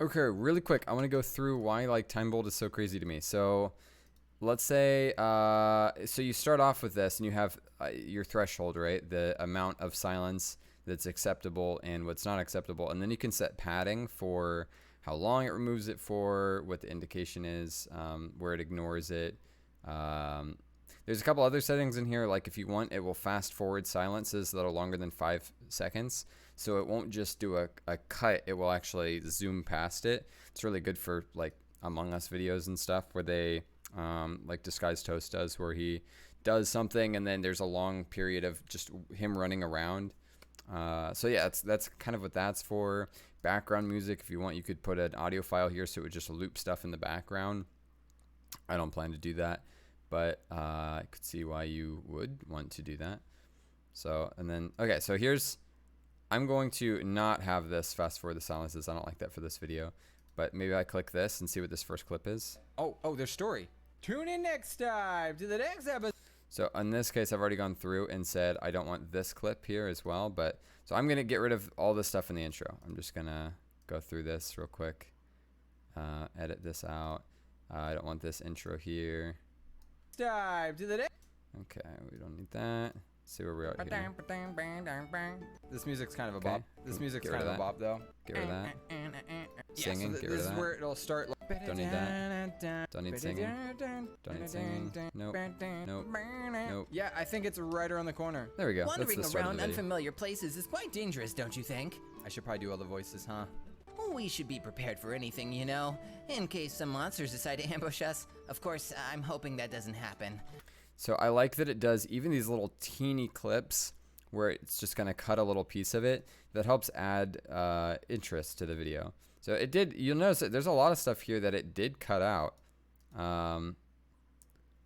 Okay, really quick, I want to go through why like TimeBolt is so crazy to me. So let's say, so you start off with this and you have your threshold, right? The amount of silence that's acceptable and what's not acceptable. And then you can set padding for how long it removes it for, what the indication is, where it ignores it. Um, there's a couple other settings in here, like if you want, it will fast forward silences that are longer than 5 seconds. So it won't just do a cut, it will actually zoom past it. It's really good for like Among Us videos and stuff where they, like Disguised Toast does, where he does something and then there's a long period of just him running around. So yeah, that's kind of what that's for. Background music, if you want, you could put an audio file here so it would just loop stuff in the background. I don't plan to do that, but I could see why you would want to do that. So, and then, okay, so I'm going to not have this fast forward the silences. I don't like that for this video, but maybe I click this and see what this first clip is. Oh, there's story. Tune in next time to the next episode. So in this case, I've already gone through and said I don't want this clip here as well, but so I'm going to get rid of all this stuff in the intro. I'm just going to go through this real quick, edit this out. I don't want this intro here. Time to the next. Okay, we don't need that. Let's see where we are here. This music's kind of a Okay. bop. This music's Get rid kind of of a that. bop, though. Get rid of that. Singing, so get rid this of is that. where it'll start. Like, Don't need that. Don't need singing. Don't need singing. Nope. Nope. Nope. Yeah, I think it's right around the corner. There we go. That's Wandering the start of around the video. unfamiliar places is quite dangerous, don't you think? I should probably do all the voices, huh? We should be prepared for anything, you know, in case some monsters decide to ambush us. Of course, I'm hoping that doesn't happen. So I like that it does even these little teeny clips where it's just going to cut a little piece of it. That helps add interest to the video. So it did, you'll notice that there's a lot of stuff here that it did cut out.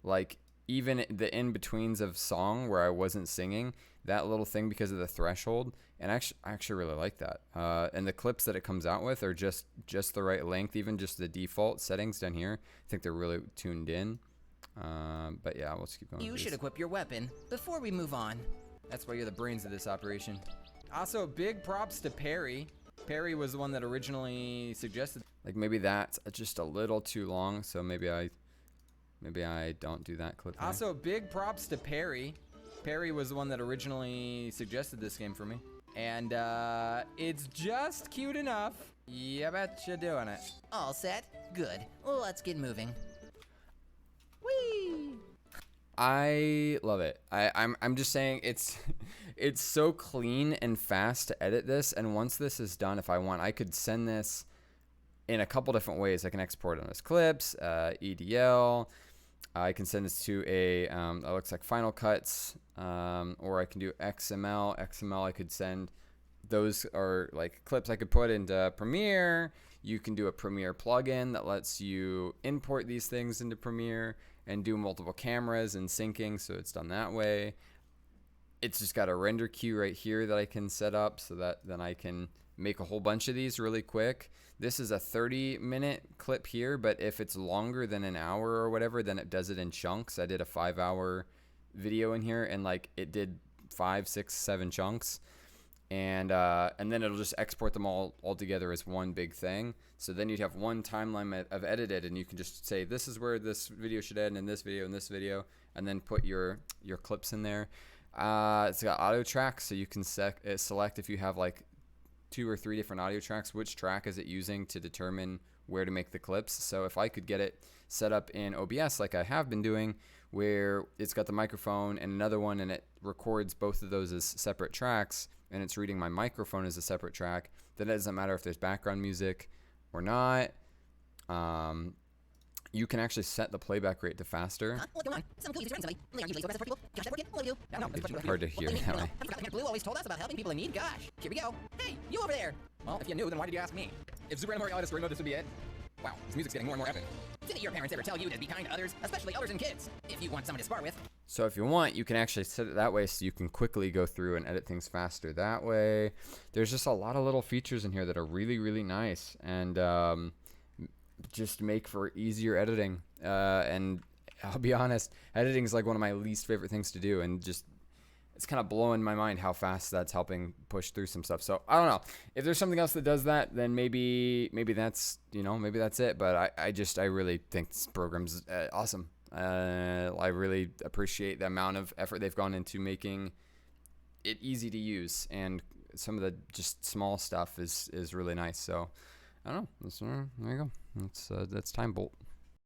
Like even the in-betweens of song where I wasn't singing, that little thing because of the threshold. And I actually really like that. And the clips that it comes out with are just the right length, even just the default settings down here. I think they're really tuned in. But yeah, let's keep going. You should equip your weapon before we move on. That's why you're the brains of this operation. Also, big props to Perry. Perry was the one that originally suggested. Like maybe that's just a little too long, so maybe I don't do that clip here. Also, big props to Perry. Perry was the one that originally suggested this game for me. And it's just cute enough. You bet you're doing it. All set? Good. Let's get moving. Whee! I love it. I'm just saying it's so clean and fast to edit this, and once this is done, if I want, I could send this in a couple different ways. I can export it as clips, EDL. I can send this to it looks like Final Cuts, or I can do XML. XML I could send. Those are like clips I could put into Premiere. You can do a Premiere plugin that lets you import these things into Premiere and do multiple cameras and syncing, so it's done that way. It's just got a render queue right here that I can set up so that then I can make a whole bunch of these really quick. This is a 30-minute clip here, but if it's longer than an hour or whatever, then it does it in chunks. I did a 5-hour video in here, and like it did 5, 6, 7 chunks. And then it'll just export them all together as one big thing. So then you'd have one timeline of edited, and you can just say this is where this video should end, in this video, in this video, and then put your clips in there. It's got audio tracks, so you can select if you have like 2 or 3 different audio tracks, which track is it using to determine where to make the clips. So if I could get it set up in OBS like I have been doing, where it's got the microphone and another one, and it records both of those as separate tracks, and it's reading my microphone as a separate track, then it doesn't matter if there's background music or not. You can actually set the playback rate to faster. Hard to hear that way. Blue always told us about helping people in need. Gosh, here we go. Hey, you over there. Well, if you knew, then why did you ask me? If Super Animal Reality Story Mode, this would be it. Wow, this music's getting more and more epic. Didn't your parents ever tell you to be kind to others, especially elders and kids? If you want someone to spar with. So if you want, you can actually set it that way so you can quickly go through and edit things faster that way. There's just a lot of little features in here that are really, really nice and just make for easier editing. And I'll be honest, editing is like one of my least favorite things to do, and just it's kind of blowing my mind how fast that's helping push through some stuff. So I don't know if there's something else that does that, then maybe that's, maybe that's it. But I really think this program's awesome. I really appreciate the amount of effort they've gone into making it easy to use, and some of the just small stuff is really nice. So I don't know. There you go. That's TimeBolt.